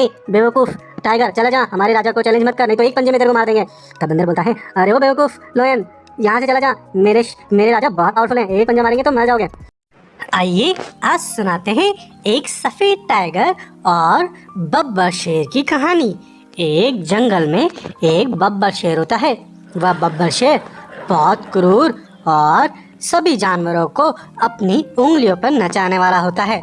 ए बेवकूफ़ टाइगर, चला जा, हमारे राजा को चैलेंज मत कर, नहीं तो एक पंजे में तेरे को मार देंगे। तब बंदर बोलता है, अरे वो बेवकूफ़ लोयन, यहाँ से चला जा, मेरे राजा बहुत पावरफुल हैं, एक पंजा मारेंगे तो मर जाओगे। आइए आज सुनाते हैं एक सफ़ेद टाइगर और बब्बर शेर की कहानी। एक जंगल में एक बब्बर शेर होता है। वह बब्बर शेर बहुत क्रूर और सभी जानवरों को अपनी उंगलियों पर नचाने वाला होता है।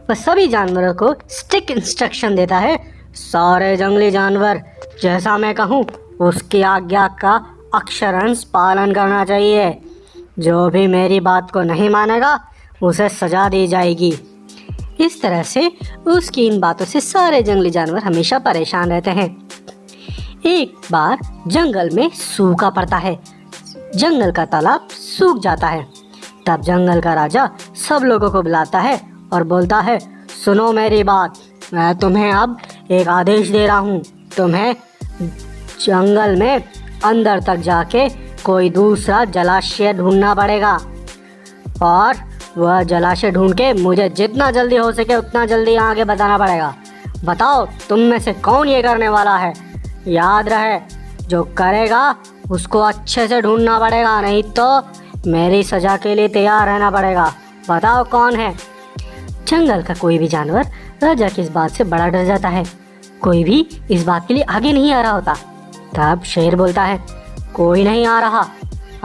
वह सभी जानवरों को स्ट्रिक्ट इंस्ट्रक्शन देता है, सारे जंगली जानवर जैसा मैं कहूँ उसकी आज्ञा का अक्षरशः पालन करना चाहिए। जो भी मेरी बात को नहीं मानेगा उसे सजा दी जाएगी। इस तरह से उसकी इन बातों से सारे जंगली जानवर हमेशा परेशान रहते हैं। एक बार जंगल में सूखा पड़ता है, जंगल का तालाब सूख जाता है। तब जंगल का राजा सब लोगों को बुलाता है और बोलता है, सुनो मेरी बात, मैं तुम्हें अब एक आदेश दे रहा हूँ। तुम्हें जंगल में अंदर तक जाके कोई दूसरा जलाशय ढूंढना पड़ेगा और वह जलाशय ढूंढ के मुझे जितना जल्दी हो सके उतना जल्दी यहाँ आगे बताना पड़ेगा। बताओ तुम में से कौन ये करने वाला है? याद रहे, जो करेगा उसको अच्छे से ढूंढना पड़ेगा, नहीं तो मेरी सजा के लिए तैयार रहना पड़ेगा। बताओ कौन है? जंगल का कोई भी जानवर राजा की इस बात से बड़ा डर जाता है। कोई भी इस बात के लिए आगे नहीं आ रहा होता। तब शेर बोलता है, कोई नहीं आ रहा,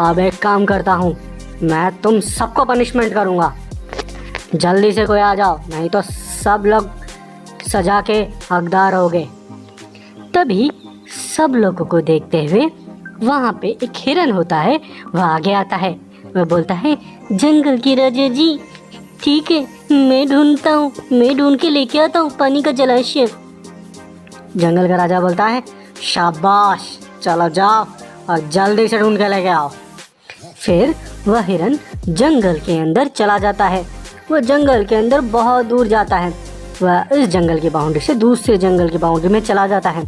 अब एक काम करता हूँ, मैं तुम सबको पनिशमेंट करूँगा। जल्दी से कोई आ जाओ, नहीं तो सब लोग सजा के हकदार होगे। तभी सब लोगों को देखते हुए वहाँ पे एक हिरन होता है, वह आगे आता है। वह बोलता है, जंगल की राजा जी, ठीक है, मैं ढूंढता हूँ, मैं ढूंढ के लेके आता हूँ पानी का जलाशय। जंगल का राजा बोलता है, शाबाश, चलो जाओ और जल्दी से ढूंढ के लेके आओ। फिर वह हिरन जंगल के अंदर चला जाता है। वह जंगल के अंदर बहुत दूर जाता है। वह इस जंगल की बाउंड्री से दूसरे जंगल की बाउंड्री में चला जाता है।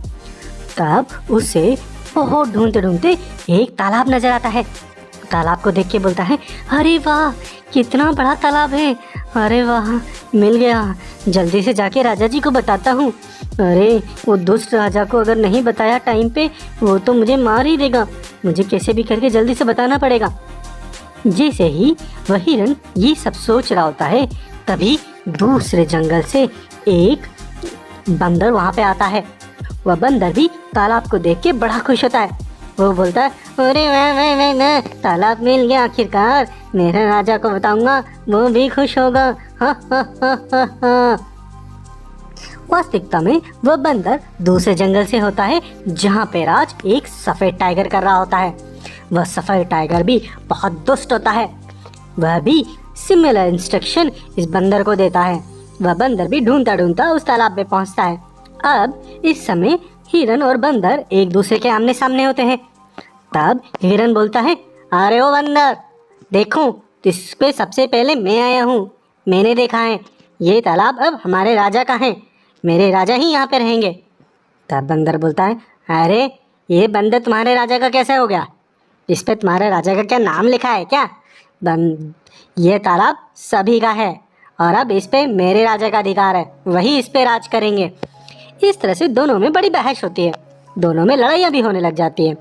तब उसे बहुत ढूंढते ढूंढते एक तालाब नजर आता है। तालाब को देख के बोलता है, अरे वाह, कितना बड़ा तालाब है, अरे वाह, मिल गया, जल्दी से जाके राजा जी को बताता हूँ। अरे वो दुष्ट राजा को अगर नहीं बताया टाइम पे वो तो मुझे मार ही देगा, मुझे कैसे भी करके जल्दी से बताना पड़ेगा। जैसे ही वह हिरन ये सब सोच रहा होता है, तभी दूसरे जंगल से एक बंदर वहाँ पे आता है। वह बंदर भी तालाब को देख के बड़ा खुश होता है। वो बोलता है, अरे वाह, तालाब मिल गया आखिरकार, मेरे राजा को बताऊंगा, वो भी खुश होगा। हा हा हा हा हा। वास्तविकता में वह बंदर दूसरे जंगल से होता है, जहाँ पे राज एक सफ़ेद टाइगर कर रहा होता है। वह सफ़ेद टाइगर भी बहुत दुष्ट होता है। वह भी सिमिलर इंस्ट्रक्शन इस बंदर को देता है। वह बंदर भी ढूंढता ढूंढता उस तालाब में पहुँचता है। अब इस समय हिरन और बंदर एक दूसरे के आमने सामने होते हैं। तब हिरन बोलता है, अरे ओ बंदर, देखो इस पे सबसे पहले मैं आया हूँ, मैंने देखा है, ये तालाब अब हमारे राजा का है, मेरे राजा ही यहाँ पे रहेंगे। तब बंदर बोलता है, अरे ये बंदर तुम्हारे राजा का कैसे हो गया? इस पे तुम्हारे राजा का क्या नाम लिखा है क्या? ये तालाब सभी का है और अब इस पे मेरे राजा का अधिकार है, वही इस पे राज करेंगे। इस तरह से दोनों में बड़ी बहस होती है, दोनों में लड़ाइयाँ भी होने लग जाती है।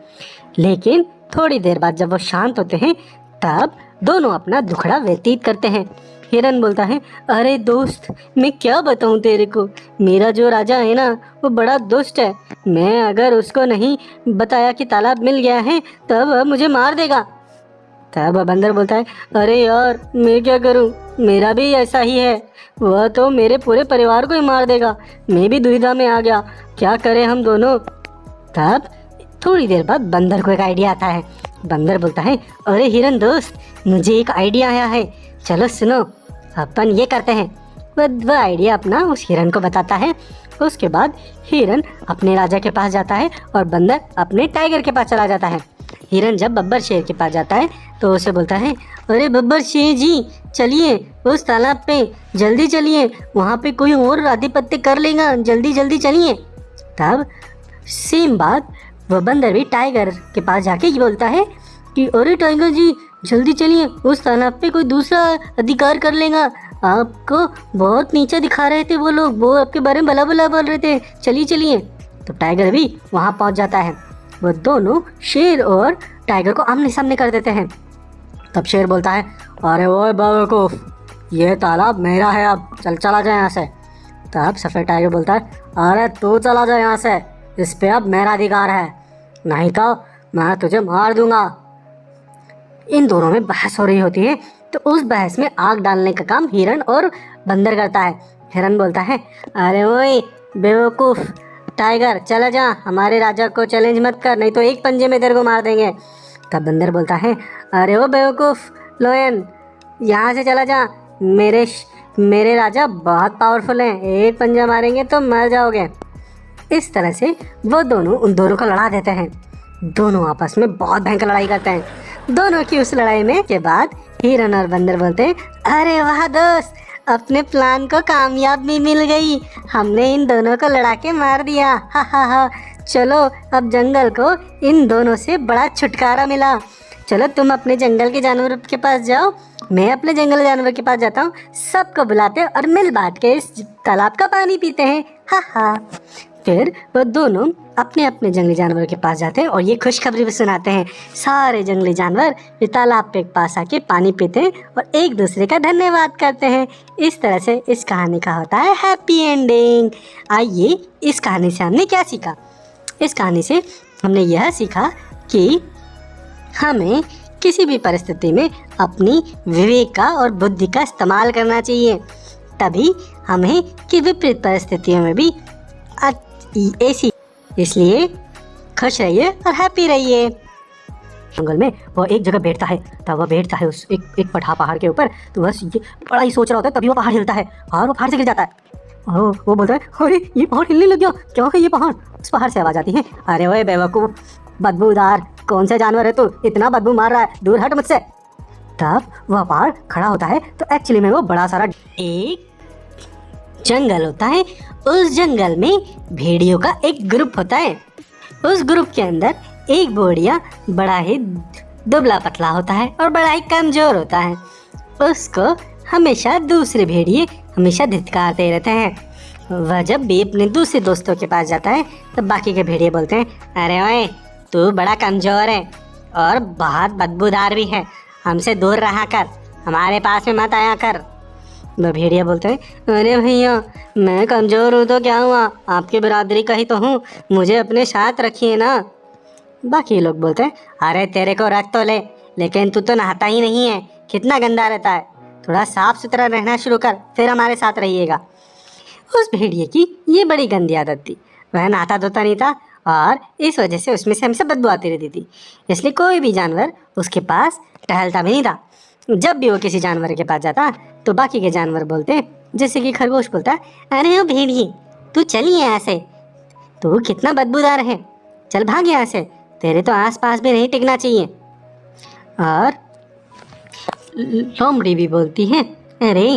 लेकिन थोड़ी देर बाद जब वो शांत होते हैं, तब दोनों अपना दुखड़ा व्यतीत करते हैं। हिरन बोलता है, अरे दोस्त, मैं क्या बताऊं तेरे को, मेरा जो राजा है ना वो बड़ा दुष्ट है, मैं अगर उसको नहीं बताया कि तालाब मिल गया है तब वह मुझे मार देगा। तब बंदर बोलता है, अरे यार मैं क्या करूं, मेरा भी ऐसा ही है, वह तो मेरे पूरे परिवार को ही मार देगा, मैं भी दुविधा में आ गया, क्या करें हम दोनों। तब थोड़ी देर बाद बंदर को एक आइडिया आता है। बंदर बोलता है, अरे हिरन दोस्त, मुझे एक आइडिया आया है, चलो सुनो, अपन ये करते हैं। वह आइडिया अपना उस हिरन को बताता है। उसके बाद हिरन अपने राजा के पास जाता है और बंदर अपने टाइगर के पास चला जाता है। हिरन जब बब्बर शेर के पास जाता है तो उसे बोलता है, अरे बब्बर शेर जी, चलिए उस तालाब पे जल्दी चलिए, वहाँ पे कोई और आधिपत्य कर लेगा, जल्दी जल्दी चलिए। तब सेम बात वह बंदर भी टाइगर के पास जाके ये बोलता है कि अरे टाइगर जी, जल्दी चलिए, उस तालाब पे कोई दूसरा अधिकार कर लेगा, आपको बहुत नीचे दिखा रहे थे वो लोग, वो आपके बारे में भला भला बोल रहे थे, चलिए चलिए। तो टाइगर भी वहाँ पहुँच जाता है। वो दोनों शेर और टाइगर को आमने सामने कर देते हैं। तब शेर बोलता है, अरे वो बेवकूफ़, ये तालाब मेरा है, अब चला जाए यहाँ से। तब सफ़ेद टाइगर बोलता है, अरे तू चला जा यहाँ से, इस पे अब मेरा अधिकार है, नहीं तो मैं तुझे मार दूंगा। इन दोनों में बहस हो रही होती है। तो उस बहस में आग डालने का काम हिरन और बंदर करता है। हिरन बोलता है, अरे ओए बेवकूफ़ टाइगर, चला जा, हमारे राजा को चैलेंज मत कर, नहीं तो एक पंजे में तेरे को मार देंगे। तब बंदर बोलता है, अरे ओ बेवकूफ़ लोयन, यहाँ से चला जा, मेरे राजा बहुत पावरफुल हैं, एक पंजा मारेंगे तो मर जाओगे। इस तरह से वो दोनों उन दोनों को लड़ा देते हैं। दोनों आपस में बहुत भयंकर लड़ाई करते हैं। दोनों की उस लड़ाई में के बाद हिरन और बंदर बोलते हैं, अरे वाह दोस्त, अपने प्लान को कामयाबी मिल गई, हमने इन दोनों को लड़ा के मार दिया, हा हा हा। चलो अब जंगल को इन दोनों से बड़ा छुटकारा मिला। चलो तुम अपने जंगल के जानवरों के पास जाओ, मैं अपने जंगल जानवर के पास जाता हूँ, सबको बुलाते हैं और मिल बांट के इस तालाब का पानी पीते हैं, हा हा। फिर वो दोनों अपने अपने जंगली जानवरों के पास जाते हैं और ये खुशखबरी भी सुनाते हैं। सारे जंगली जानवर फिर तालाब पे पास आके पानी पीते हैं और एक दूसरे का धन्यवाद करते हैं। इस तरह से इस कहानी का होता है हैप्पी एंडिंग। आइए, इस कहानी से हमने क्या सीखा? इस कहानी से हमने यह सीखा कि हमें किसी भी परिस्थिति में अपनी विवेक का और बुद्धि का इस्तेमाल करना चाहिए, तभी हमें कि विपरीत परिस्थितियों में भी ऐसी। इसलिए खुश रहिए और हैप्पी रहिए। जंगल में वो एक जगह बैठता है, तब वह बैठता है उस एक पहाड़ के ऊपर। तो बस ये बड़ा ही सोच रहा होता है, तभी वो पहाड़ हिलता है और वो पहाड़ से गिर जाता है। और वो बोलता है, अरे ये पहाड़ हिलने लग गया, क्या है ये पहाड़? उस पहाड़ से आवाज़ आती है, अरे ओए बेवकूफ़, बदबूदार, कौन सा जानवर है तू, इतना बदबू मार रहा है, दूर हट मुझसे। तब वह पहाड़ खड़ा होता है। तो एक्चुअली में वो बड़ा सारा एक जंगल होता है। उस जंगल में भेड़ियों का एक ग्रुप होता है। उस ग्रुप के अंदर एक भेड़िया बड़ा ही दुबला पतला होता है और बड़ा ही कमजोर होता है। उसको हमेशा दूसरे भेड़िए हमेशा धिक्कारते रहते हैं। वह जब भी अपने दूसरे दोस्तों के पास जाता है तब बाकी के भेड़िए बोलते हैं, अरे ओए तू बड़ा कमजोर है और बहुत बदबूदार भी है, हमसे दूर रहा कर, हमारे पास में मत आया कर। वह भेड़िया बोलते हैं, अरे भैया मैं कमज़ोर हूँ तो क्या हुआ, आपकी बिरादरी का ही तो हूँ, मुझे अपने साथ रखिए ना। बाकी लोग बोलते हैं, अरे तेरे को रख तो ले, लेकिन तू तो नहाता ही नहीं है, कितना गंदा रहता है, थोड़ा साफ सुथरा रहना शुरू कर, फिर हमारे साथ रहिएगा। उस भेड़िए की ये बड़ी गंदी आदत थी, वह नहाता धोता नहीं था और इस वजह से उसमें से हमसे बदबू आती रहती थी। इसलिए कोई भी जानवर उसके पास टहलता भी नहीं था। जब भी वो किसी जानवर के पास जाता तो बाकी के जानवर बोलते, जैसे कि खरगोश बोलता, अरे ओ भेड़िए तू चलिए यहाँ से, तू कितना बदबूदार है, चल भाग यहाँ से, तेरे तो आसपास भी नहीं टिकना चाहिए। और लोमड़ी भी बोलती है, अरे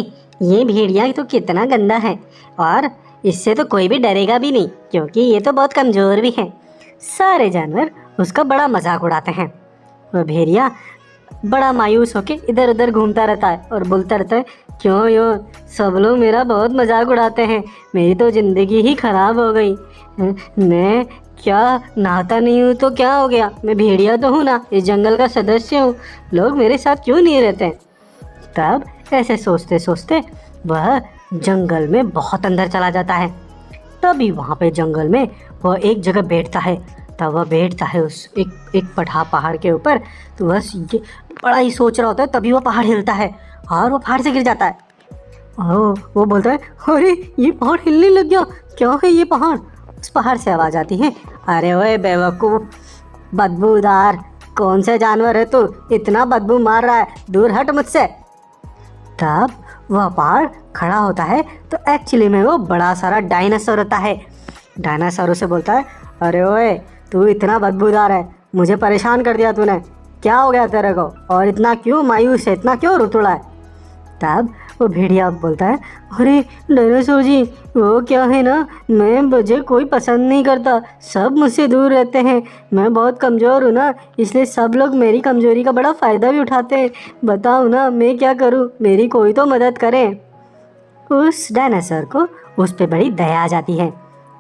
ये भेड़िया तो कितना गंदा है और इससे तो कोई भी डरेगा भी नहीं, क्योंकि ये तो बहुत कमज़ोर भी है। सारे जानवर उसका बड़ा मजाक उड़ाते हैं। वह भेड़िया बड़ा मायूस होके इधर उधर घूमता रहता है और बोलता रहता है, क्यों यो सब लोग मेरा बहुत मजाक उड़ाते हैं, मेरी तो ज़िंदगी ही ख़राब हो गई, मैं क्या नहाता नहीं हूँ तो क्या हो गया, मैं भेड़िया तो हूँ ना, इस जंगल का सदस्य हूँ, लोग मेरे साथ क्यों नहीं रहते। तब ऐसे सोचते सोचते वह जंगल में बहुत अंदर चला जाता है। तभी वहाँ पे जंगल में वह एक जगह बैठता है। तब वह बैठता है उस एक पहाड़ के ऊपर। तो बस ये बड़ा ही सोच रहा होता है, तभी वह पहाड़ हिलता है और वो पहाड़ से गिर जाता है। और वो बोलता है, अरे ये पहाड़ हिलने लग गया, क्या है ये पहाड़? उस पहाड़ से आवाज़ आती है, अरे ओए बेवकूफ़, बदबूदार, कौन सा जानवर है तू, इतना बदबू मार रहा है, दूर हट मुझसे। तब वह पहाड़ खड़ा होता है। तो एक्चुअली में वो बड़ा सारा डायनासोर होता है। डायनासोर उसे बोलता है, अरे ओए तू इतना बदबूदार है, मुझे परेशान कर दिया तूने, क्या हो गया तेरे को, और इतना क्यों मायूस है, इतना क्यों रुतुड़ा है। तब वो भेड़िया बोलता है, अरे डायनासोर जी वो क्या है ना, मुझे कोई पसंद नहीं करता, सब मुझसे दूर रहते हैं, मैं बहुत कमज़ोर हूँ ना, इसलिए सब लोग मेरी कमज़ोरी का बड़ा फ़ायदा भी उठाते हैं, बताओ ना मैं क्या करूँ, मेरी कोई तो मदद करे। उस डायनासोर को उस पे बड़ी दया आ जाती है।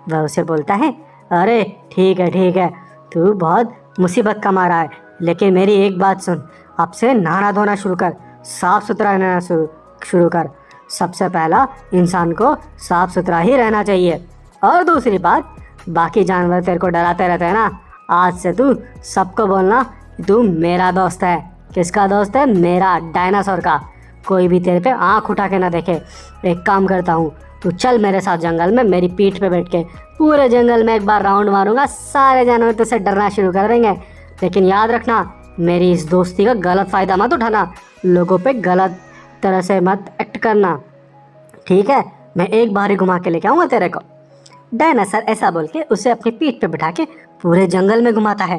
वह उसे बोलता है, अरे ठीक है, तू बहुत मुसीबत का मारा है, लेकिन मेरी एक बात सुन, अब से नहाना धोना शुरू कर, साफ सुथरा रहना शुरू कर। सबसे पहला इंसान को साफ सुथरा ही रहना चाहिए। और दूसरी बात, बाकी जानवर तेरे को डराते रहते हैं ना, आज से तू सबको बोलना तू मेरा दोस्त है। किसका दोस्त है? मेरा, डायनासोर का। कोई भी तेरे पे आंख उठा के ना देखे। एक काम करता हूँ, तू चल मेरे साथ जंगल में, मेरी पीठ पे बैठ के पूरे जंगल में एक बार राउंड मारूंगा, सारे जानवर तुझसे डरना शुरू कर देंगे। लेकिन याद रखना, मेरी इस दोस्ती का गलत फ़ायदा मत उठाना, लोगों पे गलत तरह से मत एक्ट करना, ठीक है? मैं एक बार ही घुमा के लेके आऊँगा तेरे को। डायनासोर ऐसा बोल के उसे अपनी पीठ पे बिठा के पूरे जंगल में घुमाता है।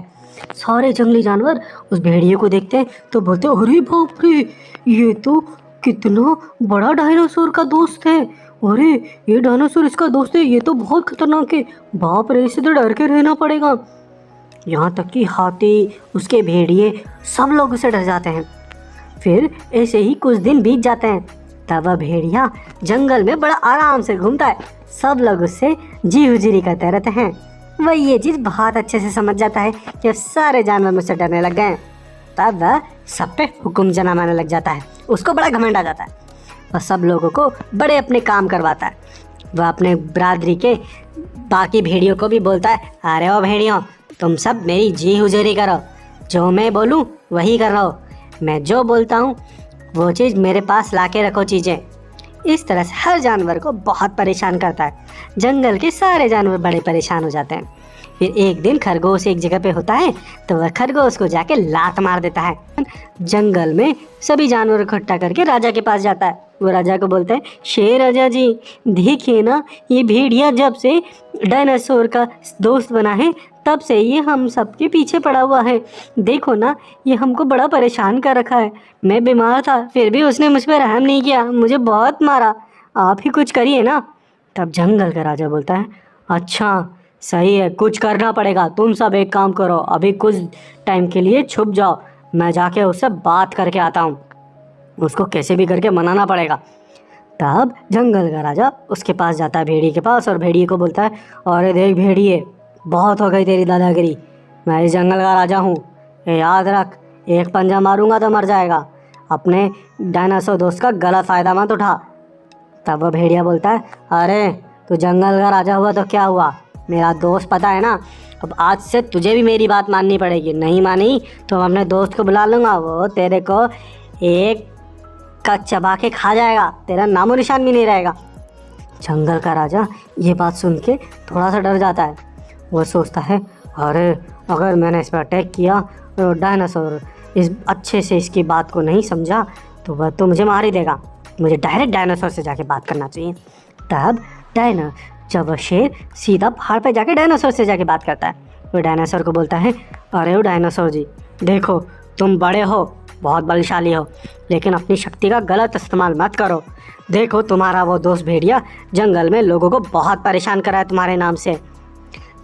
सारे जंगली जानवर उस भेड़िए को देखते हैं तो बोलते हैं, अरे बाप रे, ये तो कितना बड़ा डायनासोर का दोस्त है। अरे ये डायनासोर इसका दोस्त है, ये तो बहुत खतरनाक है। बाप रे, इससे तो डर के रहना पड़ेगा। यहाँ तक कि हाथी, उसके भेड़िए, सब लोग उसे डर जाते हैं। फिर ऐसे ही कुछ दिन बीत जाते हैं। तब वह भेड़िया जंगल में बड़ा आराम से घूमता है। सब लोग उससे जी हुजूरी करते रहते हैं। वह ये चीज़ बहुत अच्छे से समझ जाता है कि सारे जानवर मुझसे डरने लग गए। तब वह सब पे हुक्म जमाने लग जाता है। उसको बड़ा घमंड आ जाता है। वह सब लोगों को बड़े अपने काम करवाता है। वह अपने बरादरी के बाकी भेड़ियों को भी बोलता है, अरे ओ भेड़ियों, तुम सब मेरी जी हुजूरी करो, जो मैं बोलूँ वही कर रहो, मैं जो बोलता हूँ वो चीज़ मेरे पास ला के रखो चीज़ें। इस तरह से हर जानवर को बहुत परेशान करता है। जंगल के सारे जानवर बड़े परेशान हो जाते हैं। फिर एक दिन खरगोश एक जगह पे होता है तो वह खरगोश को जाके लात मार देता है। जंगल में सभी जानवर इकट्ठा करके राजा के पास जाता है। वो राजा को बोलता है, शेर राजा जी, देखिए ना, ये भेड़िया जब से डायनासोर का दोस्त बना है तब से ये हम सबके पीछे पड़ा हुआ है। देखो ना, ये हमको बड़ा परेशान कर रखा है। मैं बीमार था फिर भी उसने मुझ पर रहम नहीं किया, मुझे बहुत मारा। आप ही कुछ करिए ना। तब जंगल का राजा बोलता है, अच्छा सही है, कुछ करना पड़ेगा। तुम सब एक काम करो, अभी कुछ टाइम के लिए छुप जाओ, मैं जाके उससे बात करके आता हूँ। उसको कैसे भी करके मनाना पड़ेगा। तब जंगल का राजा उसके पास जाता है, भेड़िए के पास, और भेड़िए को बोलता है, अरे देख भेड़िए, बहुत हो गई तेरी दादागिरी, मैं इस जंगल का राजा हूँ, ये याद रख, एक पंजा मारूंगा तो मर जाएगा। अपने डायनासोर दोस्त का गलत फ़ायदा मत उठा। तब वह भेड़िया बोलता है, अरे तू जंगल का राजा हुआ तो क्या हुआ, मेरा दोस्त पता है ना। अब आज से तुझे भी मेरी बात माननी पड़ेगी, नहीं मानी तो मैं अपने दोस्त को बुला लूँगा, वो तेरे को एक का चबा के खा जाएगा, तेरा नामो निशान भी नहीं रहेगा। जंगल का राजा ये बात सुन के थोड़ा सा डर जाता है। वो सोचता है, अरे अगर मैंने इस पर अटैक किया तो डायनासोर इस अच्छे से इसकी बात को नहीं समझा तो वह तो मुझे मार ही देगा, मुझे डायरेक्ट डायनासोर से जाके बात करना चाहिए। तब जब वह शेर सीधा पहाड़ पे जाके डायनासोर से जाके बात करता है, वो डायनासोर को बोलता है, अरे वो डायनासोर जी, देखो तुम बड़े हो, बहुत बलशाली हो, लेकिन अपनी शक्ति का गलत इस्तेमाल मत करो। देखो तुम्हारा वो दोस्त भेड़िया जंगल में लोगों को बहुत परेशान करा है तुम्हारे नाम से।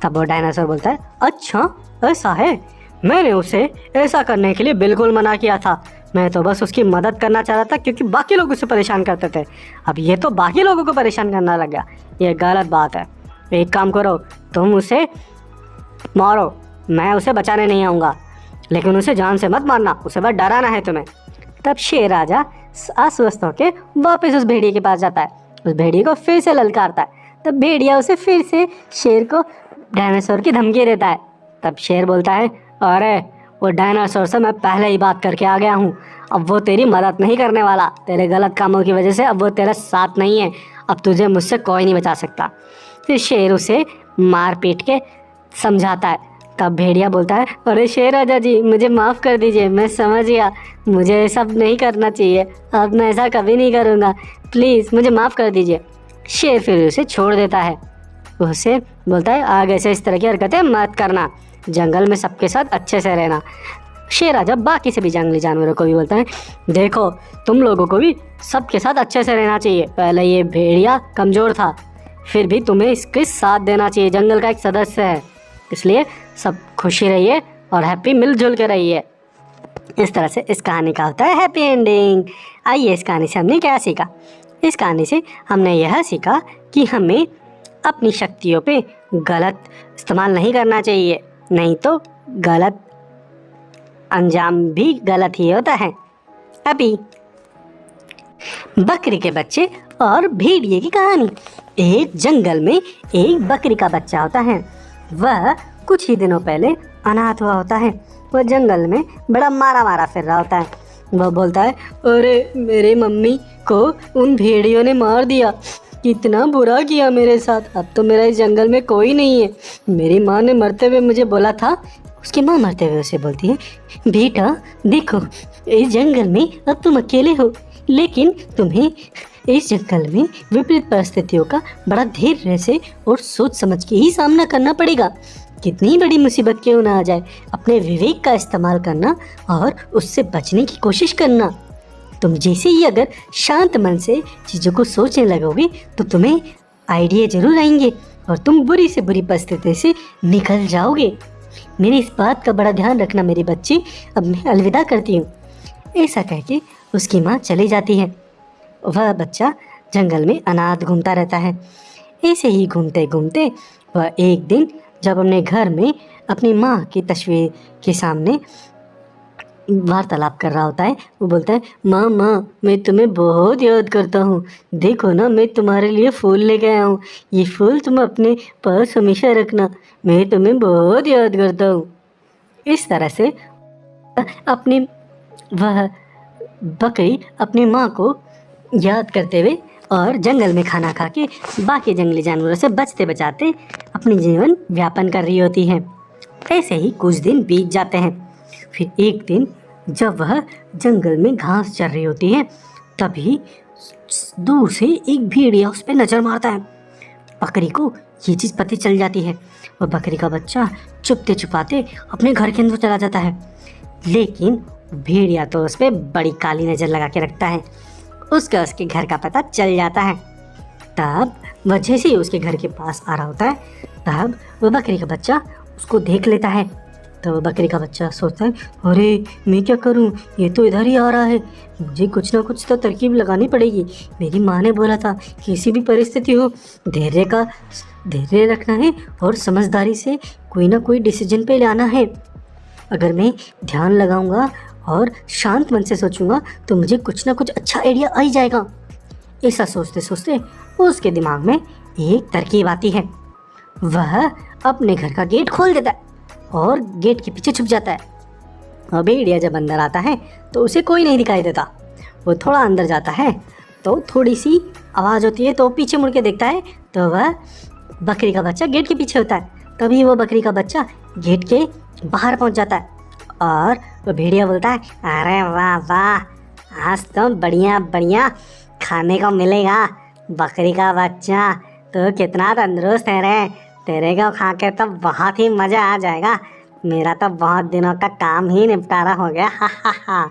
तब वो डायनासोर बोलता है, अच्छा ऐसा है, मैंने उसे ऐसा करने के लिए बिल्कुल मना किया था, मैं तो बस उसकी मदद करना चाह रहा था क्योंकि बाकी लोग उसे परेशान करते थे। अब ये तो बाकी लोगों को परेशान करना लग गया, ये गलत बात है। एक काम करो, तुम उसे मारो, मैं उसे बचाने नहीं आऊँगा, लेकिन उसे जान से मत मारना, उसे बस डराना है तुम्हें। तब शेर राजा अस्वस्थ होकर वापस उस भेड़िए के पास जाता है, उस भेड़िए को फिर से ललकारता है। तब भेड़िया उसे फिर से शेर को डायनासोर की धमकी देता है। तब शेर बोलता है, अरे वो डायनासोर से मैं पहले ही बात करके आ गया हूँ, अब वो तेरी मदद नहीं करने वाला, तेरे गलत कामों की वजह से अब वो तेरे साथ नहीं है, अब तुझे मुझसे कोई नहीं बचा सकता। फिर शेर उसे मार पीट के समझाता है। तब भेड़िया बोलता है, अरे शेर राजा जी, मुझे माफ़ कर दीजिए, मैं समझ गया, मुझे सब नहीं करना चाहिए, अब मैं ऐसा कभी नहीं करूँगा, प्लीज़ मुझे माफ़ कर दीजिए। शेर फिर उसे छोड़ देता है, उसे बोलता है, आगे से इस तरह की हरकतें मत करना, जंगल में सबके साथ अच्छे से रहना। शेर राजा बाकी सभी जंगली जानवरों को भी बोलता है, देखो तुम लोगों को भी सबके साथ अच्छे से रहना चाहिए, पहले ये भेड़िया कमज़ोर था, फिर भी तुम्हें इसके साथ देना चाहिए, जंगल का एक सदस्य है, इसलिए सब खुशी रहिए और हैप्पी मिलजुल के रहिए। इस तरह से इस कहानी का होता है हैप्पी एंडिंग। आइए इस कहानी से हमने क्या सीखा। इस कहानी से हमने यह सीखा कि हमें अपनी शक्तियों पे गलत इस्तेमाल नहीं करना चाहिए, नहीं तो गलत अंजाम भी गलत ही होता है। अभी बकरी के बच्चे और भेड़िए की कहानी। एक जंगल में एक बकरी का बच्चा होता है। वह कुछ ही दिनों पहले अनाथ हुआ होता है। वह जंगल में बड़ा मारा मारा फिर रहा होता है। वह बोलता है, अरे मेरे मम्मी को उन भेड़ियों ने मार दिया, कितना बुरा किया मेरे साथ। अब तो मेरा इस जंगल में कोई नहीं है। मेरी माँ ने मरते हुए मुझे बोला था। उसकी माँ मरते हुए उसे बोलती है, बेटा देखो, इस जंगल में अब तुम अकेले हो, लेकिन तुम्हें इस जंगल में विपरीत परिस्थितियों का बड़ा धैर्य से और सोच समझ के ही सामना करना पड़ेगा। कितनी बड़ी मुसीबत क्यों ना आ जाए, अपने विवेक का इस्तेमाल करना और उससे बचने की कोशिश करना। तुम जैसे ही अगर शांत मन से चीज़ों को सोचने लगोगे तो तुम्हें आइडिया जरूर आएंगे और तुम बुरी से बुरी परिस्थिति से निकल जाओगे। मेरी इस बात का बड़ा ध्यान रखना मेरे बच्चे। अब मैं अलविदा करती हूँ। ऐसा कह के उसकी माँ चली जाती है। वह बच्चा जंगल में अनाथ घूमता रहता है। ऐसे ही घूमते घूमते वह एक दिन जब अपने घर में अपनी माँ की तस्वीर के सामने वार्तालाप कर रहा होता है, वो बोलता है, माँ मैं तुम्हें बहुत याद करता हूँ। देखो ना, मैं तुम्हारे लिए फूल लेके आया हूँ। ये फूल तुम अपने पास हमेशा रखना, मैं तुम्हें बहुत याद करता हूँ। इस तरह से अपनी वह बकरी अपनी माँ को याद करते हुए और जंगल में खाना खा के बाकी जंगली जानवरों से बचते बचाते अपनी जीवन व्यापन कर रही होती है। ऐसे ही कुछ दिन बीत जाते हैं। फिर एक दिन जब वह जंगल में घास चर रही होती है, तभी दूर से एक भेड़िया उस पर नज़र मारता है। बकरी को ये चीज़ पता चल जाती है। वह बकरी का बच्चा छुपते छुपाते अपने घर के अंदर चला जाता है, लेकिन भेड़िया तो उस पर बड़ी काली नज़र लगा के रखता है। उसके घर का पता चल जाता है। तब वह जैसे ही उसके घर के पास आ रहा होता है, तब वह बकरी का बच्चा उसको देख लेता है। तो बकरी का बच्चा सोचता है, अरे मैं क्या करूं, ये तो इधर ही आ रहा है, मुझे कुछ ना कुछ तो तरकीब लगानी पड़ेगी। मेरी माँ ने बोला था किसी भी परिस्थिति हो धैर्य रखना है और समझदारी से कोई ना कोई डिसीजन पे लाना है। अगर मैं ध्यान लगाऊंगा और शांत मन से सोचूंगा तो मुझे कुछ ना कुछ अच्छा आइडिया आ ही जाएगा। ऐसा सोचते सोचते उसके दिमाग में एक तरकीब आती है। वह अपने घर का गेट खोल देता है और गेट के पीछे छुप जाता है। और भेड़िया जब अंदर आता है तो उसे कोई नहीं दिखाई देता। वो थोड़ा अंदर जाता है तो थोड़ी सी आवाज़ होती है, तो पीछे मुड़ के देखता है तो वह बकरी का बच्चा गेट के पीछे होता है। तभी वो बकरी का बच्चा गेट के बाहर पहुंच जाता है और वो भेड़िया बोलता है, अरे वाह वाह, आज तो बढ़िया बढ़िया खाने को मिलेगा। बकरी का बच्चा तो कितना तंदुरुस्त है रे, तेरे को खा के तो बहुत ही मज़ा आ जाएगा। मेरा तो बहुत दिनों का काम ही निपटारा हो गया, हा हा हा।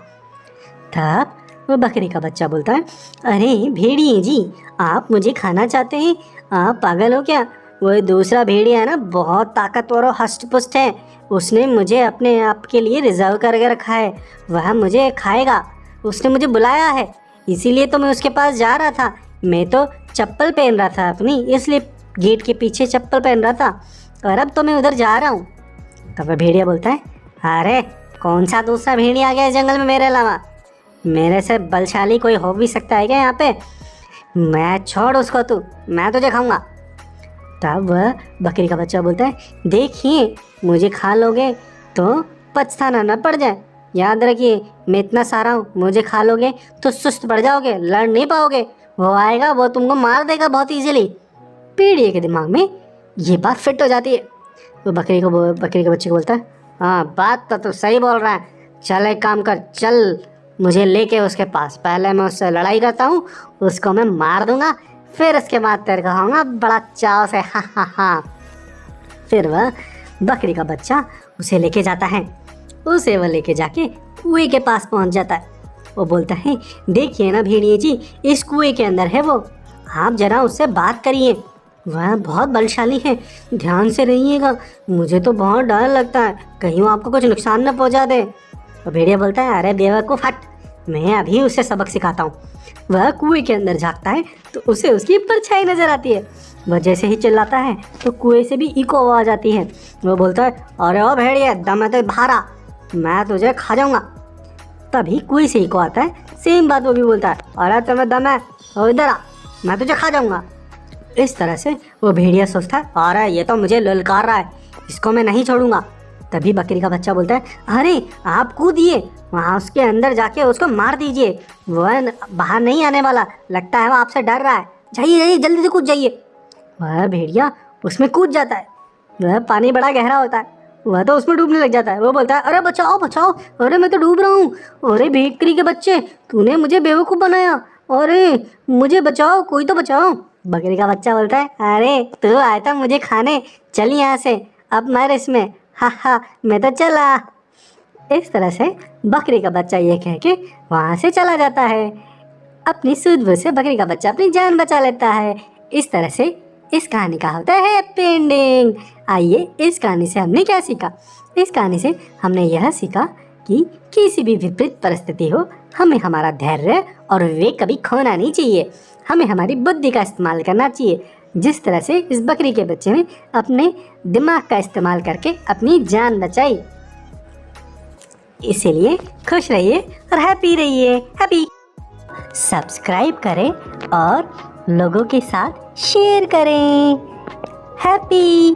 तब वो बकरी का बच्चा बोलता है, अरे भेड़िए जी, आप मुझे खाना चाहते हैं? आप पागल हो क्या? वो दूसरा भेड़िया है ना, बहुत ताकतवर और हष्ट पुष्ट है। उसने मुझे अपने आप के लिए रिजर्व करके रखा है, वह मुझे खाएगा। उसने मुझे बुलाया है, इसीलिए तो मैं उसके पास जा रहा था। मैं तो चप्पल पहन रहा था अपनी, इसलिए गेट के पीछे चप्पल पहन रहा था, और अब तो मैं उधर जा रहा हूँ। तब वह भेड़िया बोलता है, अरे कौन सा दूसरा भेड़िया आ गया है जंगल में मेरे अलावा? मेरे से बलशाली कोई हो भी सकता है क्या यहाँ पे? मैं छोड़ उसको, तू, मैं तुझे खाऊंगा। तब वह बकरी का बच्चा बोलता है, देखिए मुझे खा लोगे तो पछताना न पड़ जाए। याद रखिए, मैं इतना सारा हूँ, मुझे खा लोगे तो सुस्त पड़ जाओगे, लड़ नहीं पाओगे। वो आएगा, वो तुमको मार देगा बहुत ईजिली। भेड़िए के दिमाग में ये बात फिट हो जाती है। वो बकरी के बच्चे को बोलता है, हाँ बात तो तू सही बोल रहा है, चल एक काम कर, चल मुझे लेके उसके पास, पहले मैं उससे लड़ाई करता हूँ, उसको मैं मार दूंगा, फिर उसके बाद तेरे को खाऊंगा बड़ा चाव से, हा हा हा। फिर वह बकरी का बच्चा उसे लेके जाता है। उसे वह लेके जाके कुएं के पास पहुंच जाता है। वो बोलता है, देखिए ना भेड़िए जी, इस कुएं के अंदर है वो, आप जरा उससे बात करिए, वह बहुत बलशाली है, ध्यान से रहिएगा, मुझे तो बहुत डर लगता है, कहीं वो आपको कुछ नुकसान न पहुंचा दे। तो भेड़िया बोलता है, अरे बेवकूफ़ हट, मैं अभी उसे सबक सिखाता हूँ। वह कुएं के अंदर झांकता है तो उसे उसकी परछाई नजर आती है। वह जैसे ही चिल्लाता है तो कुएं से भी इको आवाज आती है। वह बोलता है, अरे ओ भेड़िया, दम है तो बाहर आ, मैं तुझे खा जाऊंगा। तभी कुएं से इको आता है, सेम बात वो भी बोलता है, अरे तुम्हें दम है तो इधर आ, मैं तुझे खा जाऊंगा। इस तरह से वो भेड़िया सोचता है, अरे ये तो मुझे ललकार रहा है, इसको मैं नहीं छोड़ूंगा। तभी बकरी का बच्चा बोलता है, अरे आप कूदिए, वहाँ उसके अंदर जाके उसको मार दीजिए, वह बाहर नहीं आने वाला, लगता है वो आपसे डर रहा है, जाइए जाइए जल्दी से कूद जाइए। वह भेड़िया उसमें कूद जाता है। वह पानी बड़ा गहरा होता है, वह तो उसमें डूबने लग जाता है। वो बोलता है, अरे बचाओ बचाओ, अरे मैं तो डूब रहा हूँ, अरे भेड़िया के बच्चे, तूने मुझे बेवकूफ़ बनाया, अरे मुझे बचाओ, कोई तो बचाओ। बकरी का बच्चा बोलता है, अरे तू आया था मुझे खाने, चल यहाँ से, अब मर इसमें, हा हा, मैं तो चला। इस तरह से बकरी का बच्चा ये कह के वहाँ से चला जाता है। अपनी सूझबूझ से बकरी का बच्चा अपनी जान बचा लेता है। इस तरह से इस कहानी का होता है हैप्पी एंडिंग। आइए, इस कहानी से हमने क्या सीखा? इस कहानी से हमने यह सीखा कि किसी भी विपरीत परिस्थिति हो, हमें हमारा धैर्य और विवेक कभी खोना नहीं चाहिए। हमें हमारी बुद्धि का इस्तेमाल करना चाहिए, जिस तरह से इस बकरी के बच्चे ने अपने दिमाग का इस्तेमाल करके अपनी जान बचाई। इसीलिए खुश रहिए और हैप्पी रहिए। हैप्पी सब्सक्राइब करें और लोगों के साथ शेयर करें। हैप्पी।